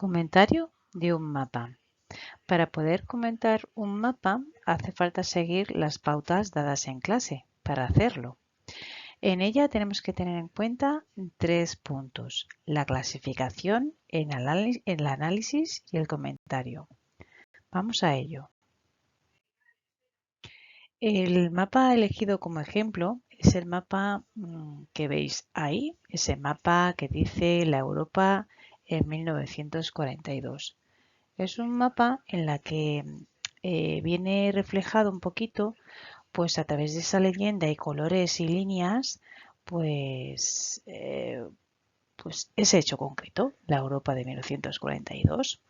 Comentario de un mapa. Para poder comentar un mapa hace falta seguir las pautas dadas en clase para hacerlo. En ella tenemos que tener en cuenta 3 puntos: la clasificación, el análisis y el comentario. Vamos a ello. El mapa elegido como ejemplo es el mapa que veis ahí, ese mapa que dice la Europa en 1942. Es un mapa en la que viene reflejado un poquito, pues a través de esa leyenda y colores y líneas, pues ese hecho concreto, la Europa de 1942.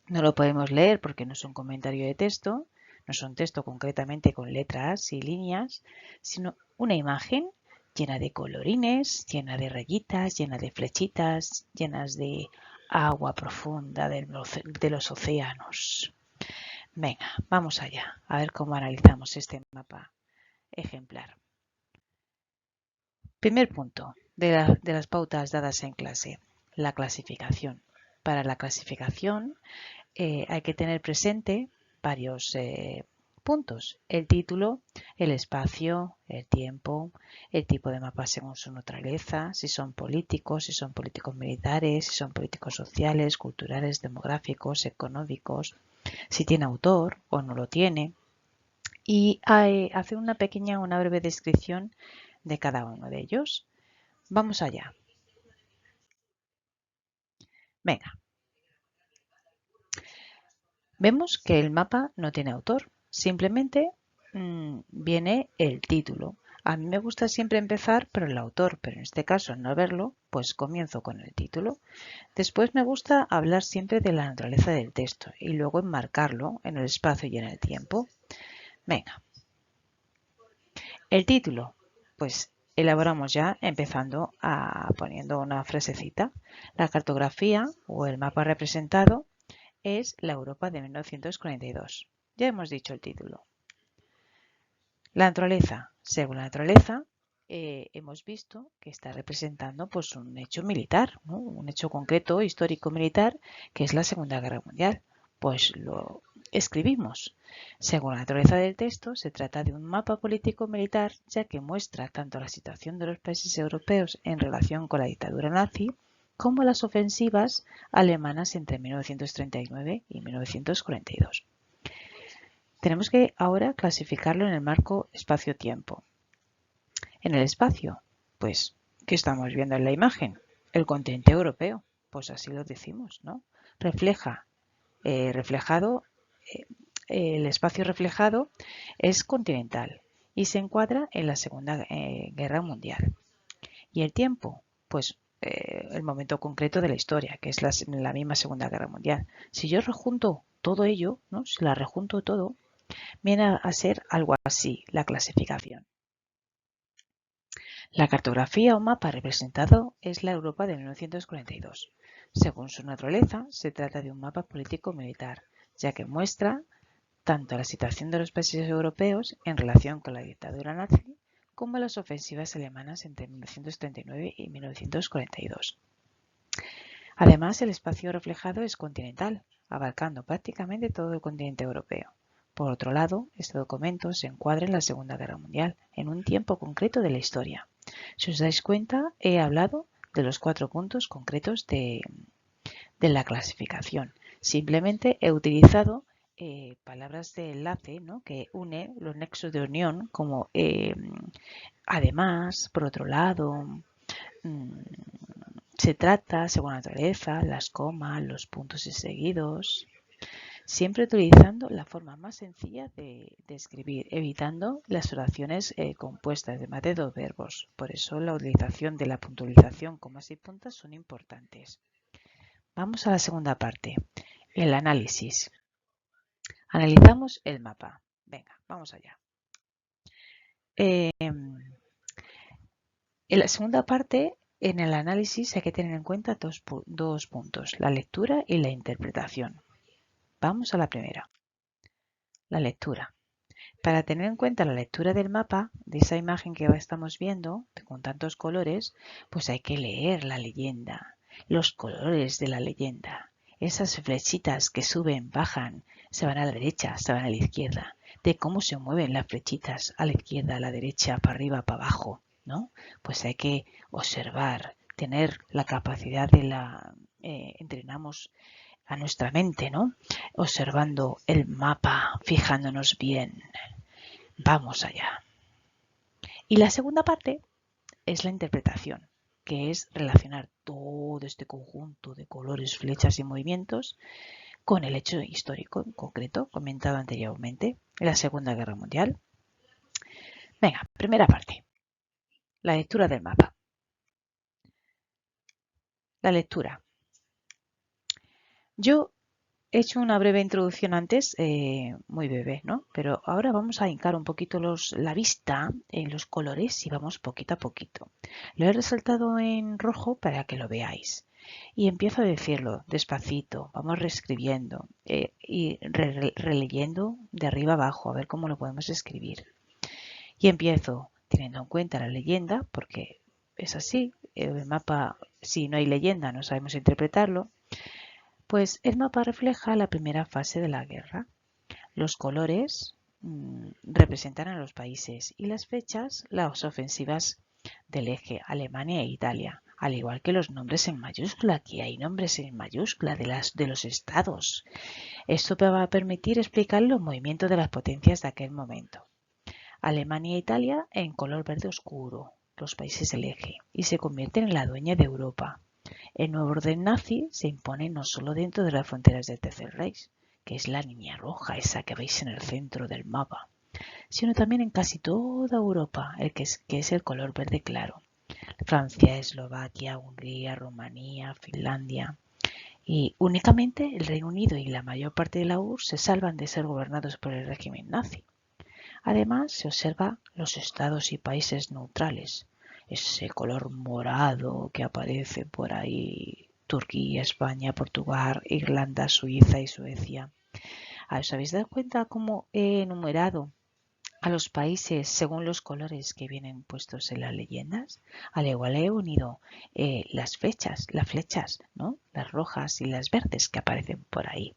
No lo podemos leer porque no es un comentario de texto, no es un texto concretamente con letras y líneas, sino una imagen llena de colorines, llena de rayitas, llena de flechitas, llenas de agua profunda de los océanos. Venga, vamos allá, a ver cómo analizamos este mapa ejemplar. Primer punto de las pautas dadas en clase, la clasificación. Para la clasificación hay que tener presente varios puntos: el título, el espacio, el tiempo, el tipo de mapa según su naturaleza, si son políticos militares, si son políticos sociales, culturales, demográficos, económicos, si tiene autor o no lo tiene, y hacer una breve descripción de cada uno de ellos. Vamos allá. Venga. Vemos que el mapa no tiene autor, simplemente viene el título. A mí me gusta siempre empezar por el autor, pero en este caso, al no verlo, pues comienzo con el título. Después me gusta hablar siempre de la naturaleza del texto y luego enmarcarlo en el espacio y en el tiempo. Venga. El título, pues elaboramos ya empezando poniendo una frasecita. La cartografía o el mapa representado es la Europa de 1942. Ya hemos dicho el título. La naturaleza. Según la naturaleza, hemos visto que está representando pues, un hecho militar, ¿no? Un hecho concreto, histórico militar, que es la Segunda Guerra Mundial. Pues lo escribimos. Según la naturaleza del texto, se trata de un mapa político militar, ya que muestra tanto la situación de los países europeos en relación con la dictadura nazi, como las ofensivas alemanas entre 1939 y 1942. Tenemos que ahora clasificarlo en el marco espacio-tiempo. En el espacio, pues, ¿qué estamos viendo en la imagen? El continente europeo, pues así lo decimos, ¿no? Refleja, el espacio reflejado es continental y se encuadra en la Segunda Guerra Mundial. Y el tiempo, pues el momento concreto de la historia, que es la misma Segunda Guerra Mundial. Si yo rejunto todo ello, ¿no? Si la rejunto todo, viene a ser algo así la clasificación. La cartografía o mapa representado es la Europa de 1942. Según su naturaleza, se trata de un mapa político-militar, ya que muestra tanto la situación de los países europeos en relación con la dictadura nazi como las ofensivas alemanas entre 1939 y 1942. Además, el espacio reflejado es continental, abarcando prácticamente todo el continente europeo. Por otro lado, este documento se encuadra en la Segunda Guerra Mundial, en un tiempo concreto de la historia. Si os dais cuenta, he hablado de los 4 puntos concretos de la clasificación. Simplemente he utilizado palabras de enlace, ¿no? Que une los nexos de unión, como además, por otro lado, se trata, según la naturaleza, las comas, los puntos y seguidos, siempre utilizando la forma más sencilla de escribir, evitando las oraciones compuestas de más de 2 verbos. Por eso la utilización de la puntualización, comas y puntas son importantes. Vamos a la segunda parte, el análisis. Analizamos el mapa. Venga, vamos allá. En la segunda parte, en el análisis hay que tener en cuenta dos puntos, la lectura y la interpretación. Vamos a la primera, la lectura. Para tener en cuenta la lectura del mapa, de esa imagen que estamos viendo, con tantos colores, pues hay que leer la leyenda, los colores de la leyenda. esas flechitas que suben, bajan, se van a la derecha, se van a la izquierda, de cómo se mueven las flechitas a la izquierda, a la derecha, para arriba, para abajo, ¿no? Pues hay que observar, tener la capacidad de entrenamos a nuestra mente, ¿no? Observando el mapa, fijándonos bien. Vamos allá. Y la segunda parte es la interpretación, que es relacionar todo este conjunto de colores, flechas y movimientos con el hecho histórico en concreto comentado anteriormente, la Segunda Guerra Mundial. Venga, primera parte, la lectura del mapa. La lectura. Yo he hecho una breve introducción antes, muy breve, ¿no? Pero ahora vamos a hincar un poquito la vista en los colores y vamos poquito a poquito. Lo he resaltado en rojo para que lo veáis. Y empiezo a decirlo despacito, vamos reescribiendo y releyendo de arriba abajo, a ver cómo lo podemos escribir. Y empiezo teniendo en cuenta la leyenda, porque es así, el mapa, si no hay leyenda no sabemos interpretarlo. Pues el mapa refleja la primera fase de la guerra. Los colores representan a los países y las fechas las ofensivas del eje Alemania e Italia, al igual que los nombres en mayúscula. Aquí hay nombres en mayúscula de los estados. Esto va a permitir explicar los movimientos de las potencias de aquel momento. Alemania e Italia en color verde oscuro, los países del eje, y se convierten en la dueña de Europa. El nuevo orden nazi se impone no solo dentro de las fronteras del Tercer Reich, que es la línea roja, esa que veis en el centro del mapa, sino también en casi toda Europa, que es el color verde claro. Francia, Eslovaquia, Hungría, Rumanía, Finlandia. Y únicamente el Reino Unido y la mayor parte de la URSS se salvan de ser gobernados por el régimen nazi. Además, se observa los estados y países neutrales, ese color morado que aparece por ahí, Turquía, España, Portugal, Irlanda, Suiza y Suecia. ¿Os habéis dado cuenta cómo he enumerado a los países según los colores que vienen puestos en las leyendas? Al igual he unido las flechas, ¿no? Las rojas y las verdes que aparecen por ahí.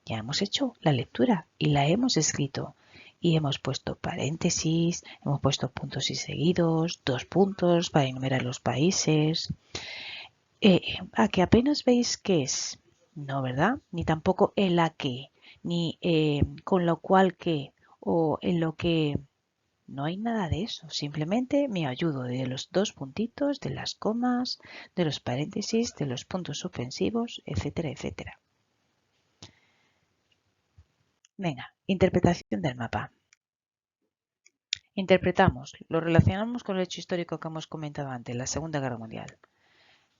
Ya hemos hecho la lectura y la hemos escrito. Y hemos puesto paréntesis, hemos puesto puntos y seguidos, 2 puntos para enumerar los países. A que apenas veis qué es, no, ¿verdad? Ni tampoco en la que, ni con lo cual que, o en lo que. No hay nada de eso. Simplemente me ayudo de los 2 puntitos, de las comas, de los paréntesis, de los puntos suspensivos, etcétera, etcétera. Venga, interpretación del mapa. Interpretamos, lo relacionamos con el hecho histórico que hemos comentado antes, la Segunda Guerra Mundial.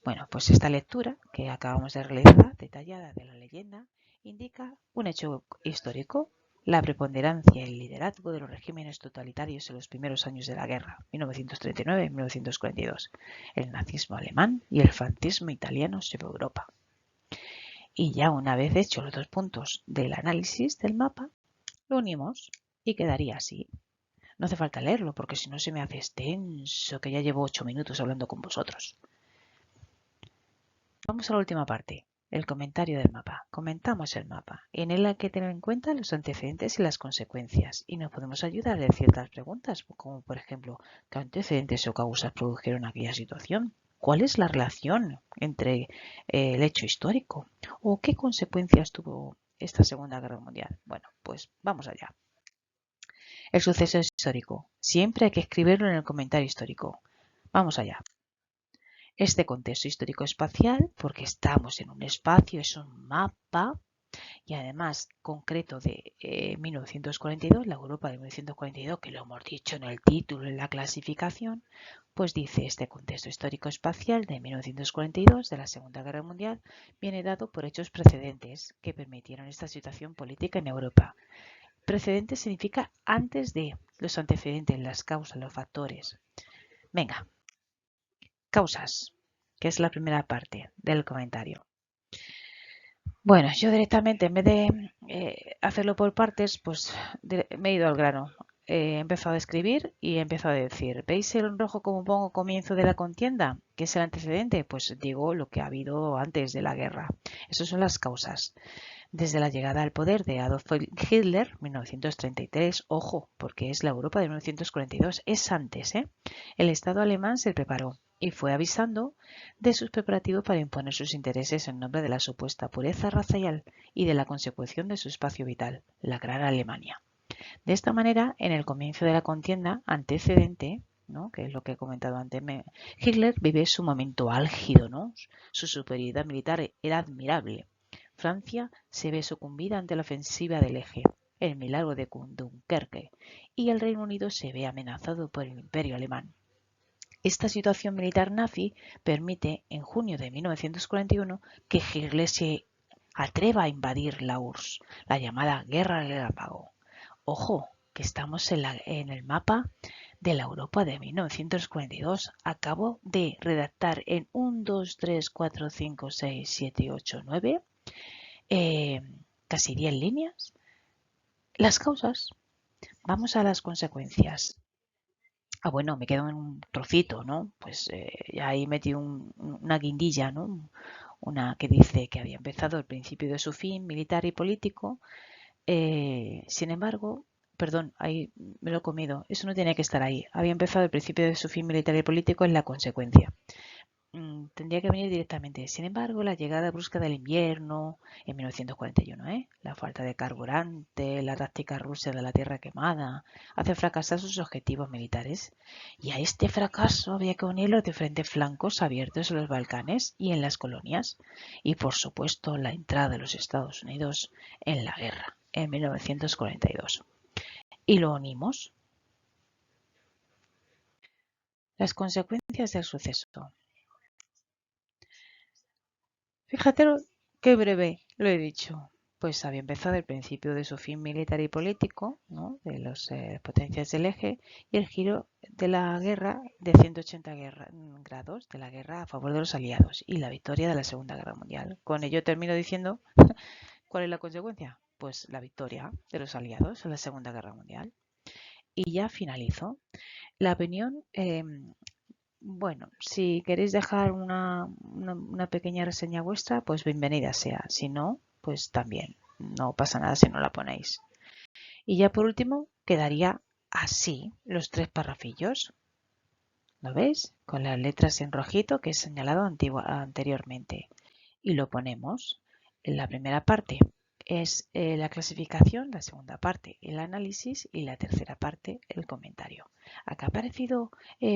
Bueno, pues esta lectura que acabamos de realizar, detallada de la leyenda, indica un hecho histórico, la preponderancia y el liderazgo de los regímenes totalitarios en los primeros años de la guerra, 1939-1942, el nazismo alemán y el fascismo italiano sobre Europa. Y ya una vez hechos los 2 puntos del análisis del mapa, lo unimos y quedaría así. No hace falta leerlo porque si no se me hace extenso, que ya llevo 8 minutos hablando con vosotros. Vamos a la última parte, el comentario del mapa. Comentamos el mapa. En él hay que tener en cuenta los antecedentes y las consecuencias y nos podemos ayudar de ciertas preguntas, como por ejemplo, ¿qué antecedentes o causas produjeron aquella situación? ¿Cuál es la relación entre el hecho histórico? ¿O qué consecuencias tuvo esta Segunda Guerra Mundial? Bueno, pues vamos allá. El suceso histórico. Siempre hay que escribirlo en el comentario histórico. Vamos allá. Este contexto histórico-espacial, porque estamos en un espacio, es un mapa y además concreto de 1942, la Europa de 1942, que lo hemos dicho en el título, en la clasificación, pues dice este contexto histórico-espacial de 1942 de la Segunda Guerra Mundial viene dado por hechos precedentes que permitieron esta situación política en Europa. Precedente significa antes de, los antecedentes, las causas, los factores. Venga, causas, que es la primera parte del comentario. Bueno, yo directamente, en vez de hacerlo por partes, pues me he ido al grano. he empezado a escribir y he empezado a decir, ¿veis el rojo como pongo comienzo de la contienda? ¿Qué es el antecedente? Pues digo lo que ha habido antes de la guerra. Esas son las causas. Desde la llegada al poder de Adolf Hitler, 1933, ojo, porque es la Europa de 1942, es antes, el Estado alemán se preparó y fue avisando de sus preparativos para imponer sus intereses en nombre de la supuesta pureza racial y de la consecución de su espacio vital, la Gran Alemania. De esta manera, en el comienzo de la contienda antecedente, ¿no?, que es lo que he comentado antes, Hitler vive su momento álgido, ¿no? Su superioridad militar era admirable. Francia se ve sucumbida ante la ofensiva del Eje, el milagro de Dunkerque, y el Reino Unido se ve amenazado por el Imperio Alemán. Esta situación militar nazi permite, en junio de 1941, que Hitler se atreva a invadir la URSS, la llamada Guerra del Relámpago. Ojo, que estamos en el mapa de la Europa de 1942. Acabo de redactar en 1, 2, 3, 4, 5, 6, 7, 8, 9, casi 10 líneas, las causas. Vamos a las consecuencias. Bueno, me quedo en un trocito, ¿no? Pues ahí metí una guindilla, ¿no? Una que dice que había empezado el principio de su fin militar y político. Sin embargo, perdón, ahí me lo he comido. Eso no tenía que estar ahí. Había empezado el principio de su fin militar y político en la consecuencia. Tendría que venir directamente. Sin embargo, la llegada brusca del invierno en 1941, la falta de carburante, la táctica rusa de la tierra quemada, hace fracasar sus objetivos militares. Y a este fracaso había que unir los diferentes flancos abiertos en los Balcanes y en las colonias. Y por supuesto, la entrada de los Estados Unidos en la guerra en 1942. Y lo unimos. Las consecuencias del suceso. Fíjate qué breve lo he dicho. Pues había empezado el principio de su fin militar y político, ¿no?, de las potencias del eje, y el giro de la guerra de 180 grados de la guerra a favor de los aliados y la victoria de la Segunda Guerra Mundial. Con ello termino diciendo ¿cuál es la consecuencia? Pues la victoria de los aliados en la Segunda Guerra Mundial. Y ya finalizo. La opinión, bueno, si queréis dejar una pequeña reseña vuestra, pues bienvenida sea. Si no, pues también. No pasa nada si no la ponéis. Y ya por último, quedaría así los 3 parrafillos. ¿Lo veis? Con las letras en rojito que he señalado anteriormente. Y lo ponemos en la primera parte. Es la clasificación, la segunda parte el análisis y la tercera parte el comentario. Acá ha parecido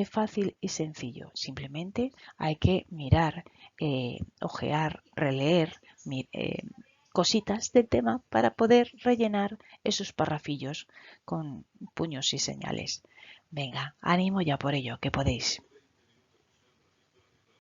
fácil y sencillo. Simplemente hay que mirar, ojear, releer cositas del tema para poder rellenar esos parrafillos con puños y señales. Venga, ánimo ya por ello, que podéis.